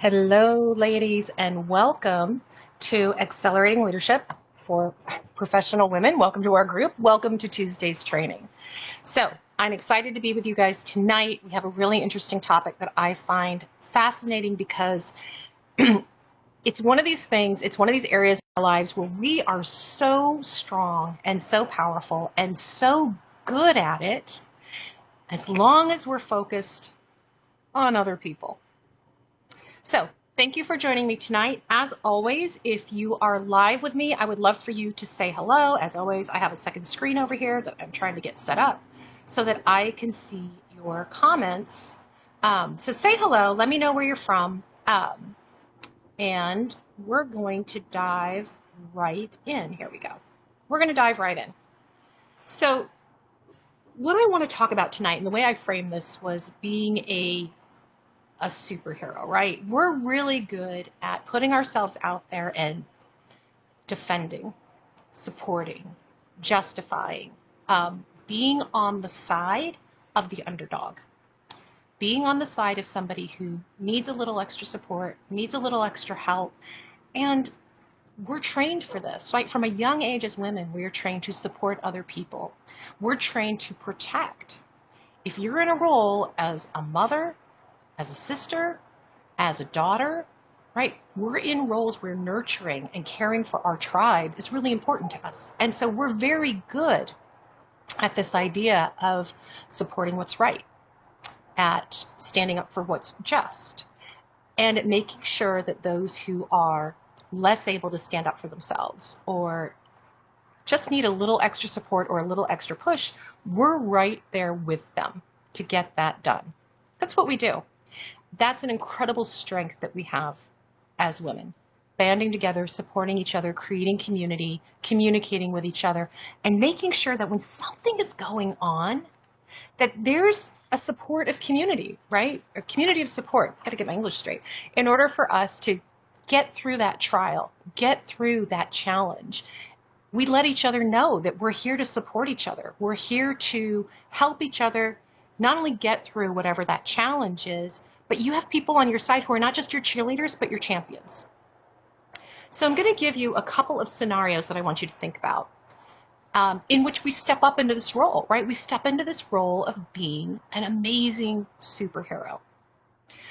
Hello, ladies, and welcome to Accelerating Leadership for Professional Women. Welcome to our group. Welcome to Tuesday's training. So, I'm excited to be with you guys tonight. We have a really interesting topic that I find fascinating because it's one of these things, it's one of these areas in our lives where we are so strong and so powerful and so good at it as long as we're focused on other people. So, thank you for joining me tonight. As always, if you are live with me, I would love for you to say hello. As always, I have a second screen over here that I'm trying to get set up so that I can see your comments. So say hello, let me know where you're from, and we're going to dive right in. Here we go. We're going to dive right in. So what I want to talk about tonight, and the way I framed this was being a superhero, right? We're really good at putting ourselves out there and defending, supporting, justifying, being on the side of the underdog, being on the side of somebody who needs a little extra support, needs a little extra help. And we're trained for this, right? From a young age as women, we are trained to support other people. We're trained to protect. If you're in a role as a mother, as a sister, as a daughter, right? We're in roles where nurturing and caring for our tribe is really important to us. And so we're very good at this idea of supporting what's right, at standing up for what's just, and at making sure that those who are less able to stand up for themselves or just need a little extra support or a little extra push, we're right there with them to get that done. That's what we do. That's an incredible strength that we have as women, banding together, supporting each other, creating community, communicating with each other, and making sure that when something is going on, that there's a supportive community, right? A community of support. Got to get my English straight. In order for us to get through that trial, get through that challenge, we let each other know that we're here to support each other. We're here to help each other not only get through whatever that challenge is, but you have people on your side who are not just your cheerleaders, but your champions. So I'm going to give you a couple of scenarios that I want you to think about, in which we step up into this role, right? We step into this role of being an amazing superhero.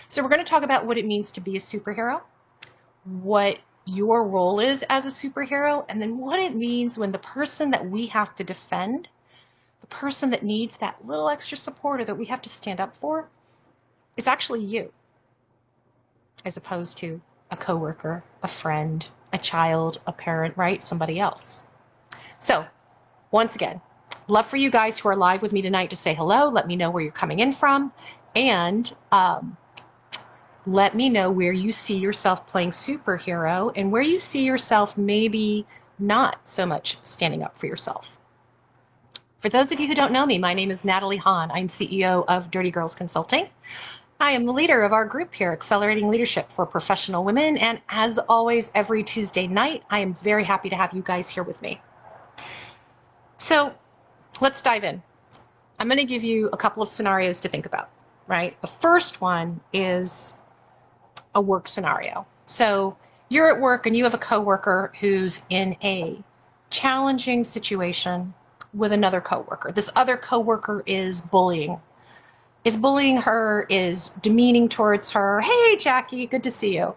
So we're going to talk about what it means to be a superhero, what your role is as a superhero, and then what it means when the person that we have to defend, the person that needs that little extra support or that we have to stand up for, is actually you, as opposed to a coworker, a friend, a child, a parent, right? Somebody else. So, once again, love for you guys who are live with me tonight to say hello. Let me know where you're coming in from, and let me know where you see yourself playing superhero and where you see yourself maybe not so much standing up for yourself. For those of you who don't know me, my name is Natalie Hahn. I'm CEO of Dirty Girls Consulting. I am the leader of our group here, Accelerating Leadership for Professional Women. And as always, every Tuesday night, I am very happy to have you guys here with me. So let's dive in. I'm going to give you a couple of scenarios to think about, right? The first one is a work scenario. So you're at work and you have a coworker who's in a challenging situation with another coworker. This other coworker is bullying her, is demeaning towards her. Hey, Jackie, good to see you.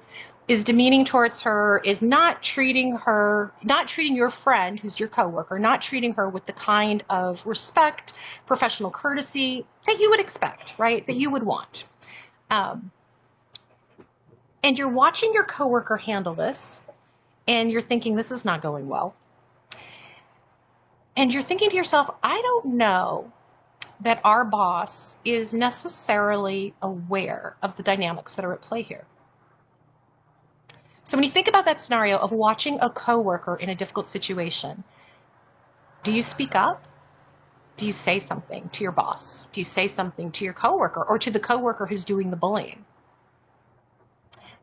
Is demeaning towards her, is not treating your friend, who's your coworker, not treating her with the kind of respect, professional courtesy that you would expect, right? That you would want. And you're watching your coworker handle this, and you're thinking, this is not going well. And you're thinking to yourself, I don't know that our boss is necessarily aware of the dynamics that are at play here. So when you think about that scenario of watching a coworker in a difficult situation, do you speak up? Do you say something to your boss? Do you say something to your coworker or to the coworker who's doing the bullying?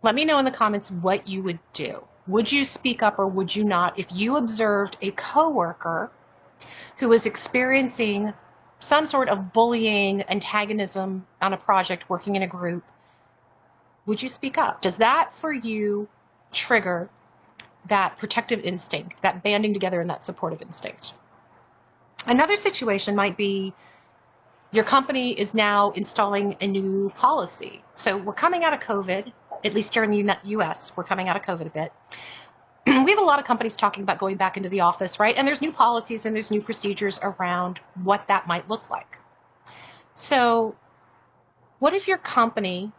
Let me know in the comments what you would do. Would you speak up or would you not if you observed a coworker who was experiencing some sort of bullying, antagonism on a project, working in a group? Would you speak up? Does that for you trigger that protective instinct, that banding together and that supportive instinct? Another situation might be your company is now installing a new policy. So we're coming out of COVID, at least here in the US, we're coming out of COVID a bit. We have a lot of companies talking about going back into the office, right? And there's new policies and there's new procedures around what that might look like. So what if your company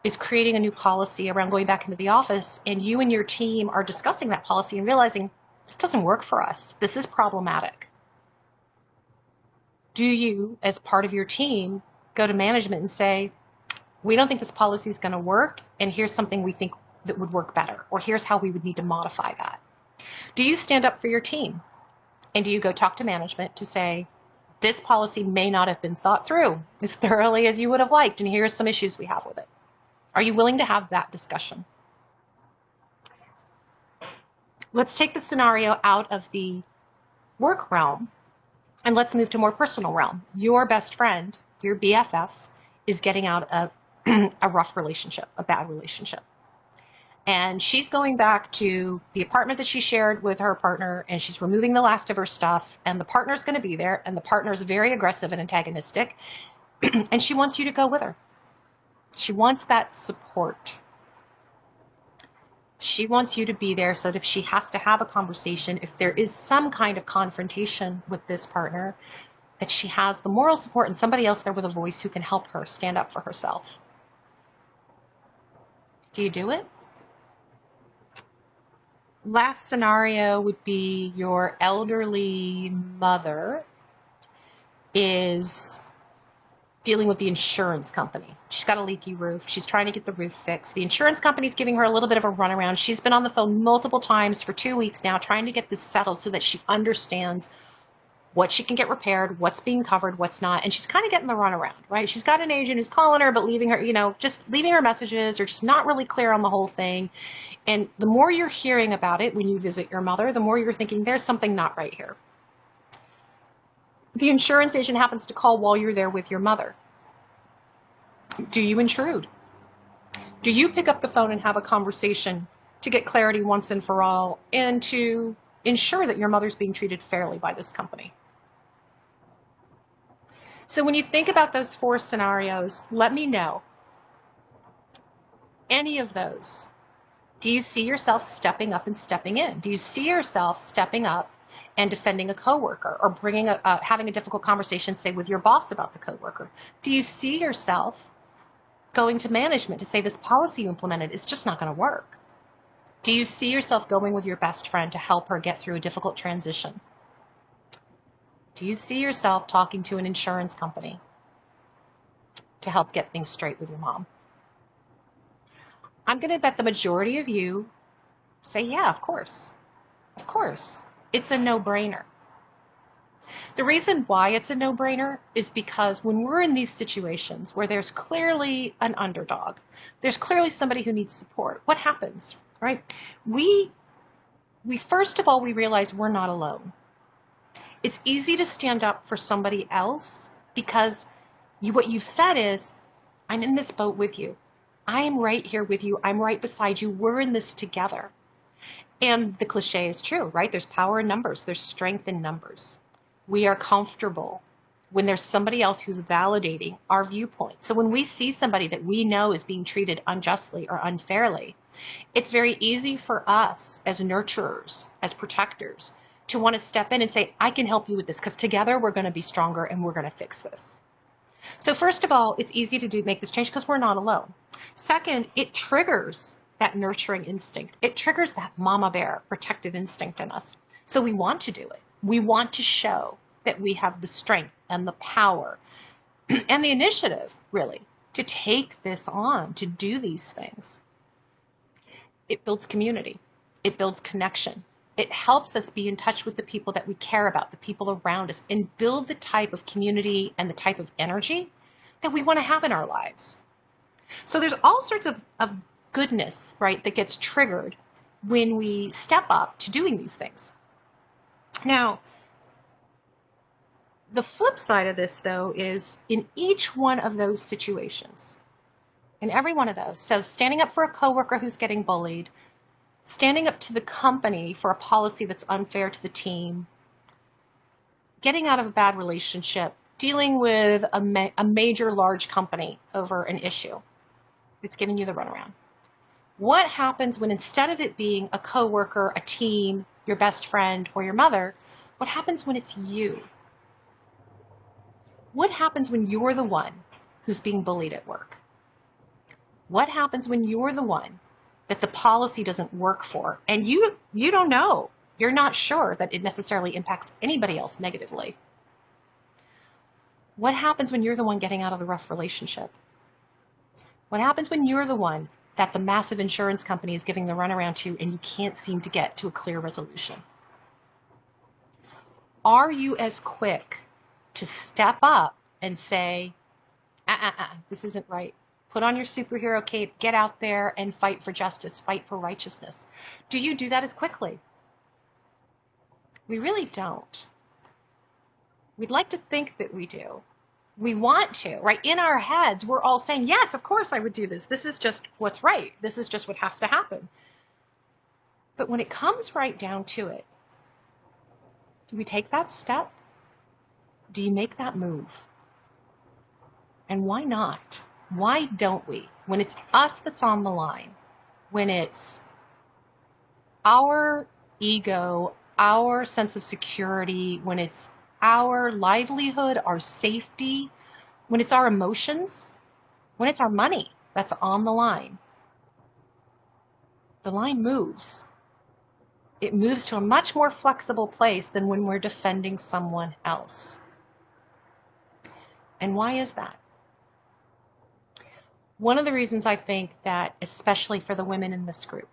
is creating a new policy around going back into the office and you and your team are discussing that policy and realizing this doesn't work for us? This is problematic. Do you, as part of your team, go to management and say, we don't think this policy is going to work, and here's something we think that would work better, or here's how we would need to modify that? Do you stand up for your team? And do you go talk to management to say, this policy may not have been thought through as thoroughly as you would have liked, and here's some issues we have with it? Are you willing to have that discussion? Let's take the scenario out of the work realm and let's move to more personal realm. Your best friend, your BFF, is getting out of a rough relationship, a bad relationship. And she's going back to the apartment that she shared with her partner, and she's removing the last of her stuff, and the partner's going to be there, and the partner is very aggressive and antagonistic, and she wants you to go with her. She wants that support. She wants you to be there so that if she has to have a conversation, if there is some kind of confrontation with this partner, that she has the moral support and somebody else there with a voice who can help her stand up for herself. Do you do it? Last scenario would be your elderly mother is dealing with the insurance company. She's got a leaky roof. She's trying to get the roof fixed. The insurance company's giving her a little bit of a runaround. She's been on the phone multiple times for 2 weeks now trying to get this settled so that she understands what she can get repaired, what's being covered, what's not. And she's kind of getting the runaround, right? She's got an agent who's calling her, but leaving her, just leaving her messages or just not really clear on the whole thing. And the more you're hearing about it when you visit your mother, the more you're thinking there's something not right here. The insurance agent happens to call while you're there with your mother. Do you intrude? Do you pick up the phone and have a conversation to get clarity once and for all and to ensure that your mother's being treated fairly by this company? So when you think about those 4 scenarios, let me know. Any of those, do you see yourself stepping up and stepping in? Do you see yourself stepping up and defending a coworker or having a difficult conversation, say, with your boss about the coworker? Do you see yourself going to management to say this policy you implemented is just not going to work? Do you see yourself going with your best friend to help her get through a difficult transition? Do you see yourself talking to an insurance company to help get things straight with your mom? I'm going to bet the majority of you say, yeah, of course. Of course. It's a no-brainer. The reason why it's a no-brainer is because when we're in these situations where there's clearly an underdog, there's clearly somebody who needs support, what happens, right? We first of all, we realize we're not alone. It's easy to stand up for somebody else because what you've said is, I'm in this boat with you. I am right here with you. I'm right beside you. We're in this together. And the cliche is true, right? There's power in numbers. There's strength in numbers. We are comfortable when there's somebody else who's validating our viewpoint. So when we see somebody that we know is being treated unjustly or unfairly, it's very easy for us as nurturers, as protectors, to want to step in and say, I can help you with this because together we're going to be stronger and we're going to fix this. So first of all, it's easy to make this change because we're not alone. Second, it triggers that nurturing instinct. It triggers that mama bear protective instinct in us. So we want to do it. We want to show that we have the strength and the power and the initiative, really, to take this on, to do these things. It builds community. It builds connection. It helps us be in touch with the people that we care about, the people around us, and build the type of community and the type of energy that we want to have in our lives. So there's all sorts of goodness, right, that gets triggered when we step up to doing these things. Now, the flip side of this, though, is in each one of those situations, in every one of those. So standing up for a coworker who's getting bullied, standing up to the company for a policy that's unfair to the team, getting out of a bad relationship, dealing with a major large company over an issue. It's giving you the runaround. What happens when instead of it being a coworker, a team, your best friend, or your mother, what happens when it's you? What happens when you're the one who's being bullied at work? What happens when you're the one that the policy doesn't work for and you don't know? You're not sure that it necessarily impacts anybody else negatively. What happens when you're the one getting out of the rough relationship? What happens when you're the one that the massive insurance company is giving the runaround to and you can't seem to get to a clear resolution? Are you as quick to step up and say, this isn't right? Put on your superhero cape, get out there and fight for justice, fight for righteousness. Do you do that as quickly? We really don't. We'd like to think that we do. We want to, right? In our heads, we're all saying, yes, of course I would do this. This is just what's right. This is just what has to happen. But when it comes right down to it, do we take that step? Do you make that move? And why not? Why don't we? When it's us that's on the line, when it's our ego, our sense of security, when it's our livelihood, our safety, when it's our emotions, when it's our money that's on the line moves. It moves to a much more flexible place than when we're defending someone else. And why is that? One of the reasons I think that, especially for the women in this group,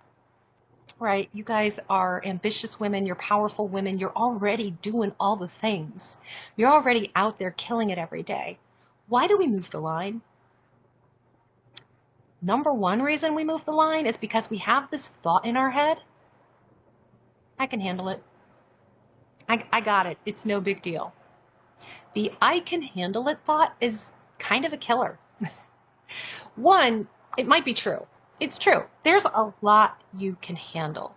right? You guys are ambitious women, you're powerful women, you're already doing all the things. You're already out there killing it every day. Why do we move the line? Number one reason we move the line is because we have this thought in our head. I can handle it. I got it. It's no big deal. The I can handle it thought is kind of a killer. One, it might be true. It's true. There's a lot you can handle.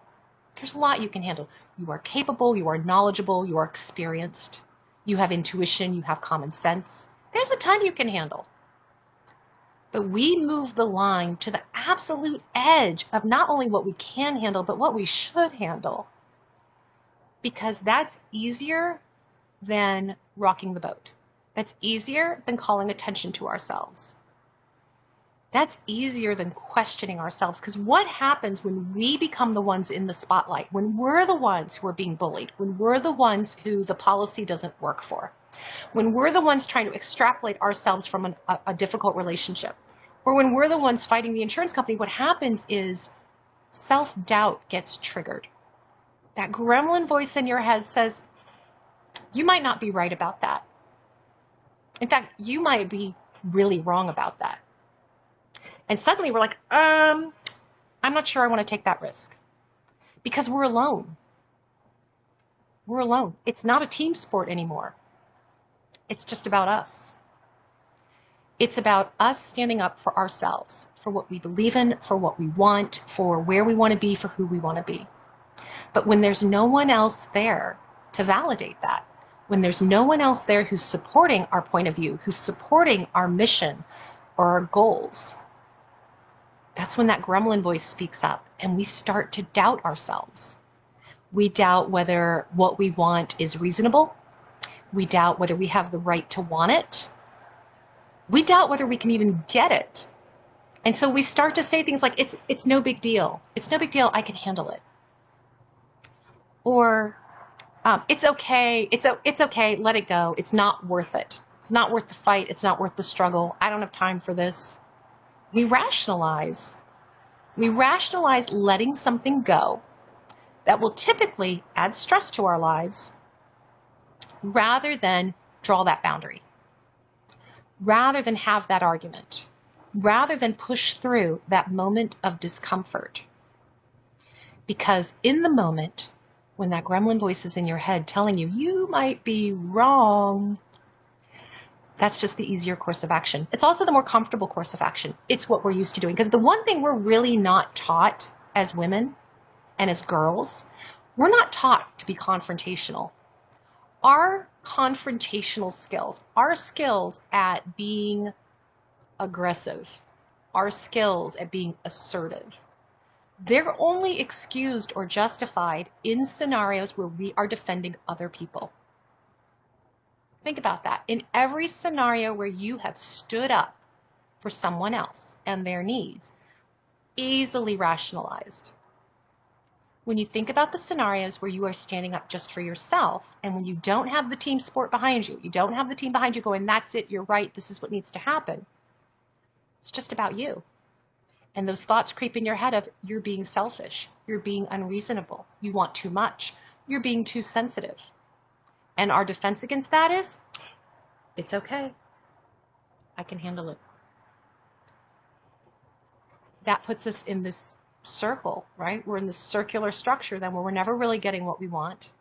There's a lot you can handle. You are capable, you are knowledgeable, you are experienced, you have intuition, you have common sense. There's a ton you can handle. But we move the line to the absolute edge of not only what we can handle, but what we should handle. Because that's easier than rocking the boat. That's easier than calling attention to ourselves. That's easier than questioning ourselves, because what happens when we become the ones in the spotlight, when we're the ones who are being bullied, when we're the ones who the policy doesn't work for, when we're the ones trying to extrapolate ourselves from a difficult relationship, or when we're the ones fighting the insurance company, what happens is self-doubt gets triggered. That gremlin voice in your head says, you might not be right about that. In fact, you might be really wrong about that. And suddenly we're like, I'm not sure I want to take that risk. Because we're alone. We're alone. It's not a team sport anymore. It's just about us. It's about us standing up for ourselves, for what we believe in, for what we want, for where we want to be, for who we want to be. But when there's no one else there to validate that, when there's no one else there who's supporting our point of view, who's supporting our mission or our goals, that's when that gremlin voice speaks up and we start to doubt ourselves. We doubt whether what we want is reasonable. We doubt whether we have the right to want it. We doubt whether we can even get it. And so we start to say things like, it's no big deal. It's no big deal. I can handle it. Or it's okay. It's okay. Let it go. It's not worth it. It's not worth the fight. It's not worth the struggle. I don't have time for this. We rationalize. We rationalize letting something go that will typically add stress to our lives rather than draw that boundary, rather than have that argument, rather than push through that moment of discomfort. Because in the moment, when that gremlin voice is in your head telling you, you might be wrong, That's just the easier course of action. It's also the more comfortable course of action. It's what we're used to doing. Because the one thing we're really not taught as women and as girls, we're not taught to be confrontational. Our confrontational skills, our skills at being aggressive, our skills at being assertive, they're only excused or justified in scenarios where we are defending other people. Think about that. In every scenario where you have stood up for someone else and their needs, easily rationalized. When you think about the scenarios where you are standing up just for yourself, and when you don't have the team sport behind you, you don't have the team behind you going, that's it, you're right, this is what needs to happen. It's just about you. And those thoughts creep in your head of, you're being selfish, you're being unreasonable, you want too much, you're being too sensitive. And our defense against that is, it's okay, I can handle it. That puts us in this circle, right? We're in this circular structure then where we're never really getting what we want.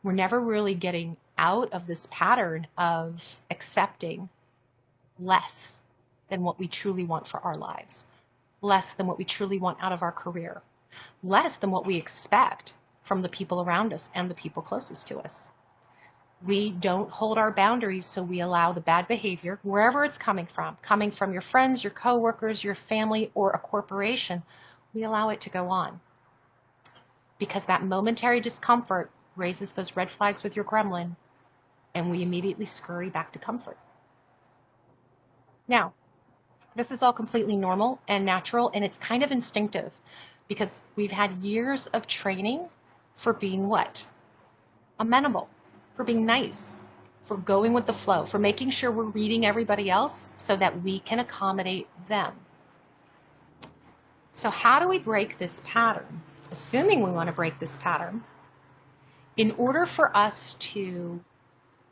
We're never really getting out of this pattern of accepting less than what we truly want for our lives, less than what we truly want out of our career, less than what we expect from the people around us and the people closest to us. We don't hold our boundaries, so we allow the bad behavior, wherever it's coming from your friends, your coworkers, your family, or a corporation, we allow it to go on. Because that momentary discomfort raises those red flags with your gremlin, and we immediately scurry back to comfort. Now, this is all completely normal and natural, and it's kind of instinctive because we've had years of training for being what? Amenable, for being nice, for going with the flow, for making sure we're reading everybody else so that we can accommodate them. So how do we break this pattern? Assuming we want to break this pattern, in order for us to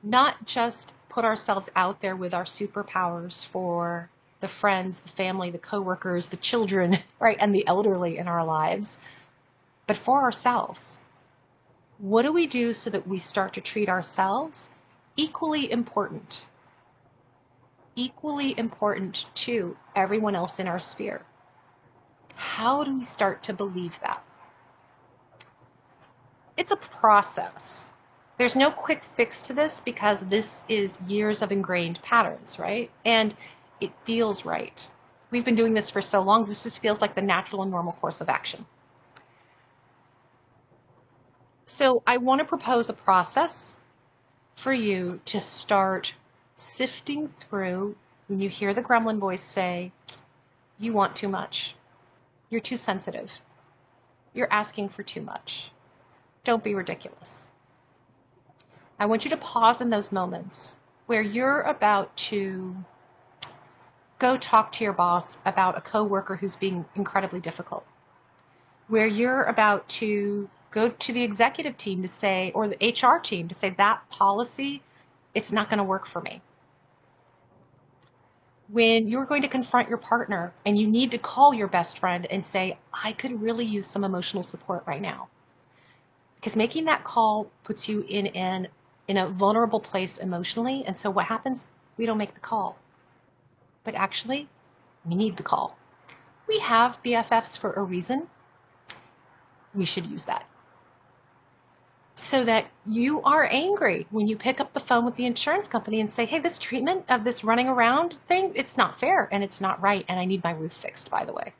not just put ourselves out there with our superpowers for the friends, the family, the coworkers, the children, right, and the elderly in our lives, but for ourselves. What do we do so that we start to treat ourselves equally important to everyone else in our sphere? How do we start to believe that? It's a process. There's no quick fix to this because this is years of ingrained patterns, right? And it feels right. We've been doing this for so long, this just feels like the natural and normal course of action. So I want to propose a process for you to start sifting through when you hear the gremlin voice say, you want too much. You're too sensitive. You're asking for too much. Don't be ridiculous. I want you to pause in those moments where you're about to go talk to your boss about a coworker who's being incredibly difficult, where you're about to go to the executive team to say, or the HR team to say, that policy, it's not going to work for me. When you're going to confront your partner and you need to call your best friend and say, I could really use some emotional support right now. Because making that call puts you in a vulnerable place emotionally. And so what happens? We don't make the call. But actually, we need the call. We have BFFs for a reason. We should use that. So that you are angry when you pick up the phone with the insurance company and say, hey, this treatment of this running around thing, it's not fair and it's not right. And I need my roof fixed, by the way.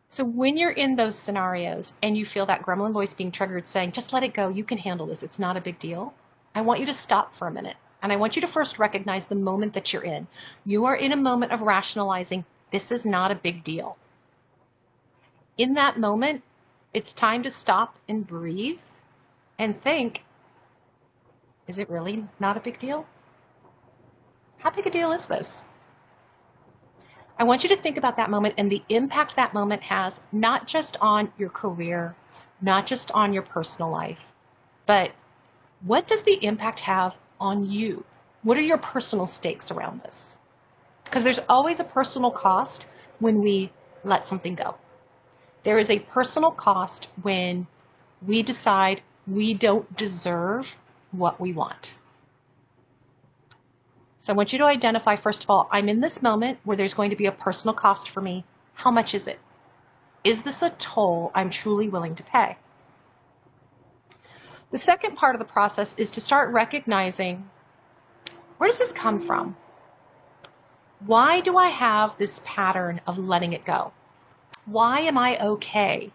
So when you're in those scenarios and you feel that gremlin voice being triggered saying, just let it go, you can handle this, it's not a big deal, I want you to stop for a minute. And I want you to first recognize the moment that you're in. You are in a moment of rationalizing, this is not a big deal. In that moment, it's time to stop and breathe and think, is it really not a big deal? How big a deal is this? I want you to think about that moment and the impact that moment has, not just on your career, not just on your personal life, but what does the impact have on you? What are your personal stakes around this? Because there's always a personal cost when we let something go. There is a personal cost when we decide we don't deserve what we want. So I want you to identify, first of all, I'm in this moment where there's going to be a personal cost for me. How much is it? Is this a toll I'm truly willing to pay? The second part of the process is to start recognizing, where does this come from? Why do I have this pattern of letting it go? Why am I okay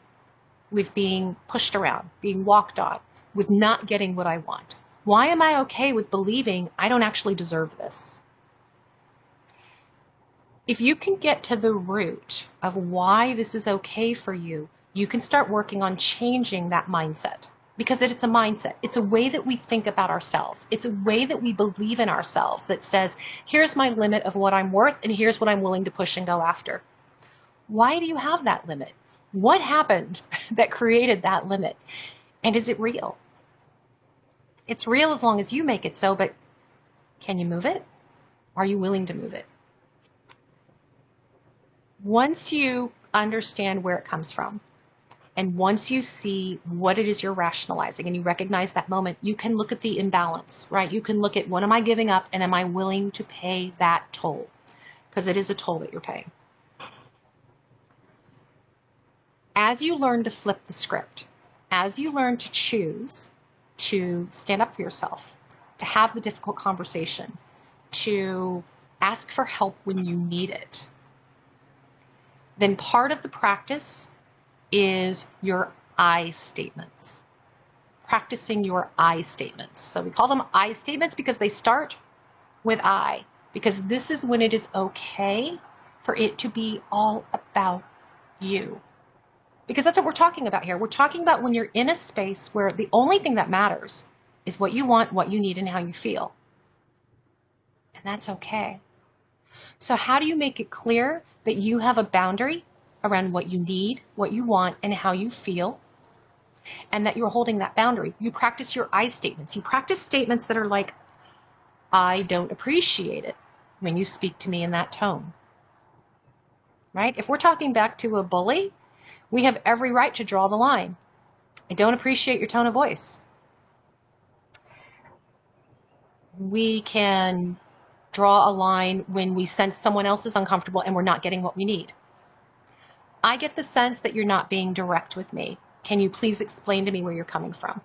with being pushed around, being walked on, with not getting what I want? Why am I okay with believing I don't actually deserve this? If you can get to the root of why this is okay for you, you can start working on changing that mindset. Because it's a mindset. It's a way that we think about ourselves. It's a way that we believe in ourselves that says, here's my limit of what I'm worth, and here's what I'm willing to push and go after. Why do you have that limit? What happened that created that limit? And is it real? It's real as long as you make it so, but can you move it? Are you willing to move it? Once you understand where it comes from, and once you see what it is you're rationalizing and you recognize that moment, you can look at the imbalance, right? You can look at, what am I giving up, and am I willing to pay that toll? Because it is a toll that you're paying. As you learn to flip the script, as you learn to choose to stand up for yourself, to have the difficult conversation, to ask for help when you need it, then part of the practice is your I statements. Practicing your I statements. So we call them I statements because they start with I, because this is when it is okay for it to be all about you. Because that's what we're talking about here. We're talking about when you're in a space where the only thing that matters is what you want, what you need, and how you feel. And that's okay. So how do you make it clear that you have a boundary around what you need, what you want, and how you feel, and that you're holding that boundary? You practice your I statements. You practice statements that are like, I don't appreciate it when you speak to me in that tone, right? If we're talking back to a bully, we have every right to draw the line. I don't appreciate your tone of voice. We can draw a line when we sense someone else is uncomfortable and we're not getting what we need. I get the sense that you're not being direct with me. Can you please explain to me where you're coming from?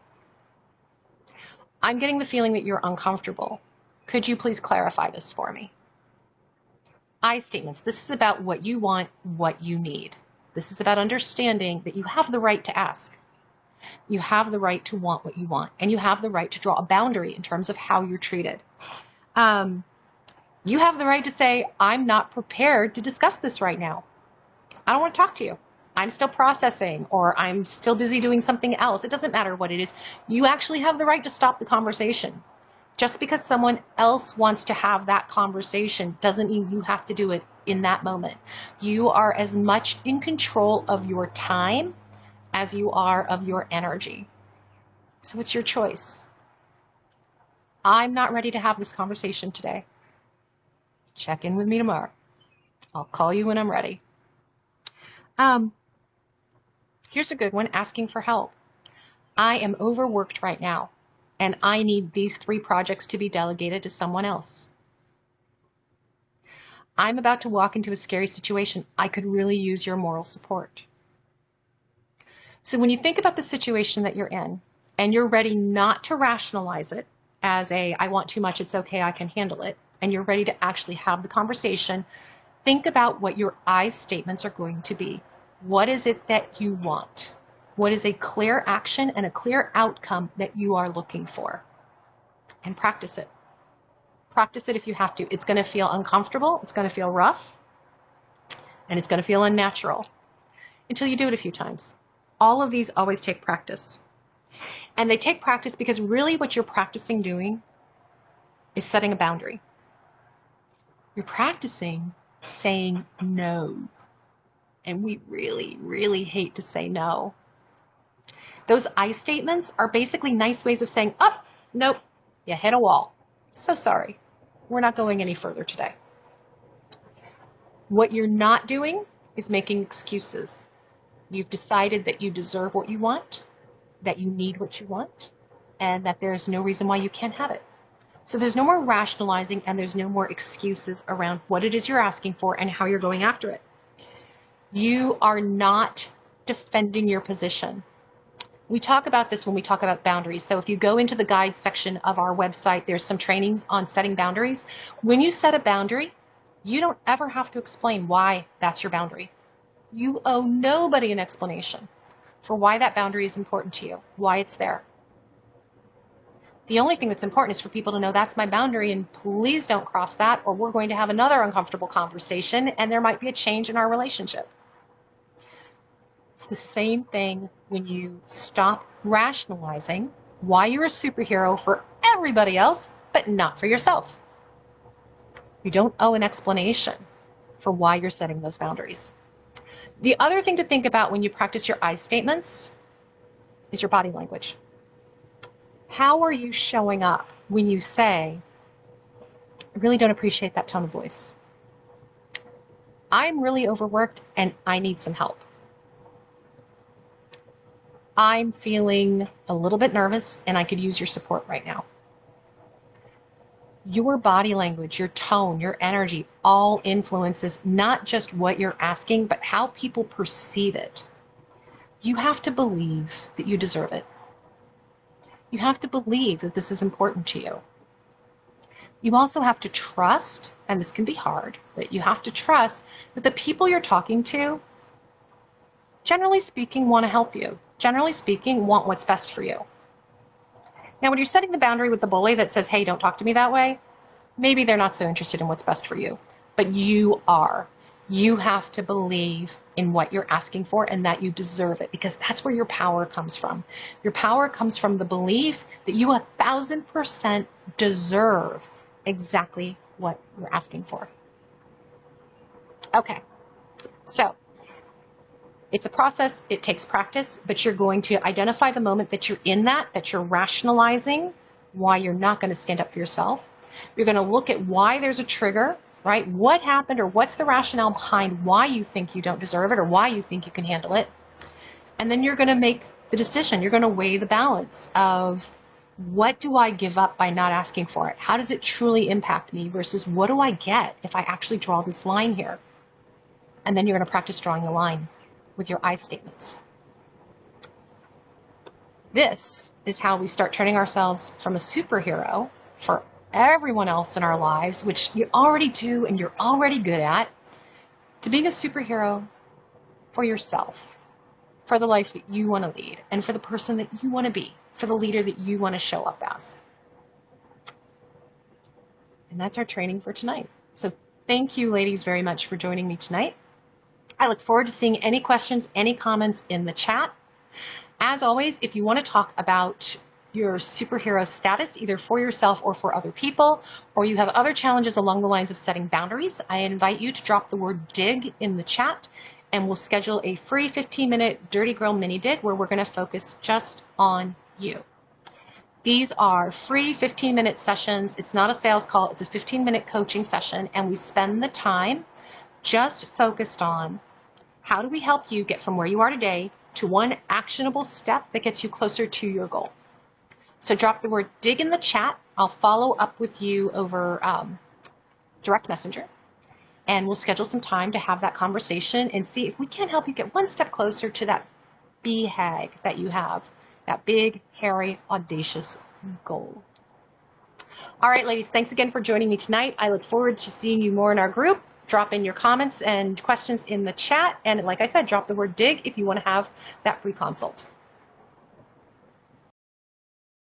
I'm getting the feeling that you're uncomfortable. Could you please clarify this for me? I statements. This is about what you want, what you need. This is about understanding that you have the right to ask. You have the right to want what you want, and you have the right to draw a boundary in terms of how you're treated. You have the right to say, I'm not prepared to discuss this right now. I don't want to talk to you. I'm still processing, or I'm still busy doing something else. It doesn't matter what it is. You actually have the right to stop the conversation. Just because someone else wants to have that conversation doesn't mean you have to do it in that moment. You are as much in control of your time as you are of your energy. So it's your choice. I'm not ready to have this conversation today. Check in with me tomorrow. I'll call you when I'm ready. Here's a good one, asking for help. I am overworked right now, and I need these 3 projects to be delegated to someone else. I'm about to walk into a scary situation. I could really use your moral support. So when you think about the situation that you're in, and you're ready not to rationalize it as I want too much, it's okay, I can handle it, and you're ready to actually have the conversation, think about what your I statements are going to be. What is it that you want? What is a clear action and a clear outcome that you are looking for? And practice it. Practice it if you have to. It's going to feel uncomfortable. It's going to feel rough. And it's going to feel unnatural until you do it a few times. All of these always take practice. And they take practice because really what you're practicing doing is setting a boundary. You're practicing saying no. And we really, really hate to say no. Those I statements are basically nice ways of saying, oh, nope, you hit a wall. So sorry. We're not going any further today. What you're not doing is making excuses. You've decided that you deserve what you want, that you need what you want, and that there's no reason why you can't have it. So there's no more rationalizing and there's no more excuses around what it is you're asking for and how you're going after it. You are not defending your position. We talk about this when we talk about boundaries. So if you go into the guide section of our website, there's some trainings on setting boundaries. When you set a boundary, you don't ever have to explain why that's your boundary. You owe nobody an explanation for why that boundary is important to you, why it's there. The only thing that's important is for people to know that's my boundary and please don't cross that or we're going to have another uncomfortable conversation and there might be a change in our relationship. It's the same thing when you stop rationalizing why you're a superhero for everybody else, but not for yourself. You don't owe an explanation for why you're setting those boundaries. The other thing to think about when you practice your I statements is your body language. How are you showing up when you say, I really don't appreciate that tone of voice. I'm really overworked and I need some help. I'm feeling a little bit nervous and I could use your support right now. Your body language, your tone, your energy all influences not just what you're asking, but how people perceive it. You have to believe that you deserve it. You have to believe that this is important to you. You also have to trust, and this can be hard, but you have to trust that the people you're talking to, generally speaking, want to help you. Generally speaking, want what's best for you. Now, when you're setting the boundary with the bully that says, hey, don't talk to me that way, maybe they're not so interested in what's best for you, but you are. You have to believe in what you're asking for and that you deserve it, because that's where your power comes from. Your power comes from the belief that you 1,000% deserve exactly what you're asking for. Okay, so it's a process, it takes practice, but you're going to identify the moment that you're in that you're rationalizing why you're not going to stand up for yourself. You're going to look at why there's a trigger, right? What happened or what's the rationale behind why you think you don't deserve it or why you think you can handle it. And then you're going to make the decision. You're going to weigh the balance of what do I give up by not asking for it? How does it truly impact me versus what do I get if I actually draw this line here? And then you're going to practice drawing the line with your I statements. This is how we start turning ourselves from a superhero for everyone else in our lives, which you already do and you're already good at, to being a superhero for yourself, for the life that you want to lead, and for the person that you want to be, for the leader that you want to show up as. And that's our training for tonight. So thank you, ladies, very much for joining me tonight. I look forward to seeing any questions, any comments in the chat. As always, if you want to talk about your superhero status, either for yourself or for other people, or you have other challenges along the lines of setting boundaries, I invite you to drop the word dig in the chat, and we'll schedule a free 15-minute Dirty Girl mini dig where we're going to focus just on you. These are free 15-minute sessions. It's not a sales call. It's a 15-minute coaching session, and we spend the time just focused on how do we help you get from where you are today to one actionable step that gets you closer to your goal. So drop the word dig in the chat. I'll follow up with you over direct messenger, and we'll schedule some time to have that conversation and see if we can help you get one step closer to that BHAG that you have, that big, hairy, audacious goal. All right, ladies, thanks again for joining me tonight. I look forward to seeing you more in our group. Drop in your comments and questions in the chat. And like I said, drop the word dig if you want to have that free consult.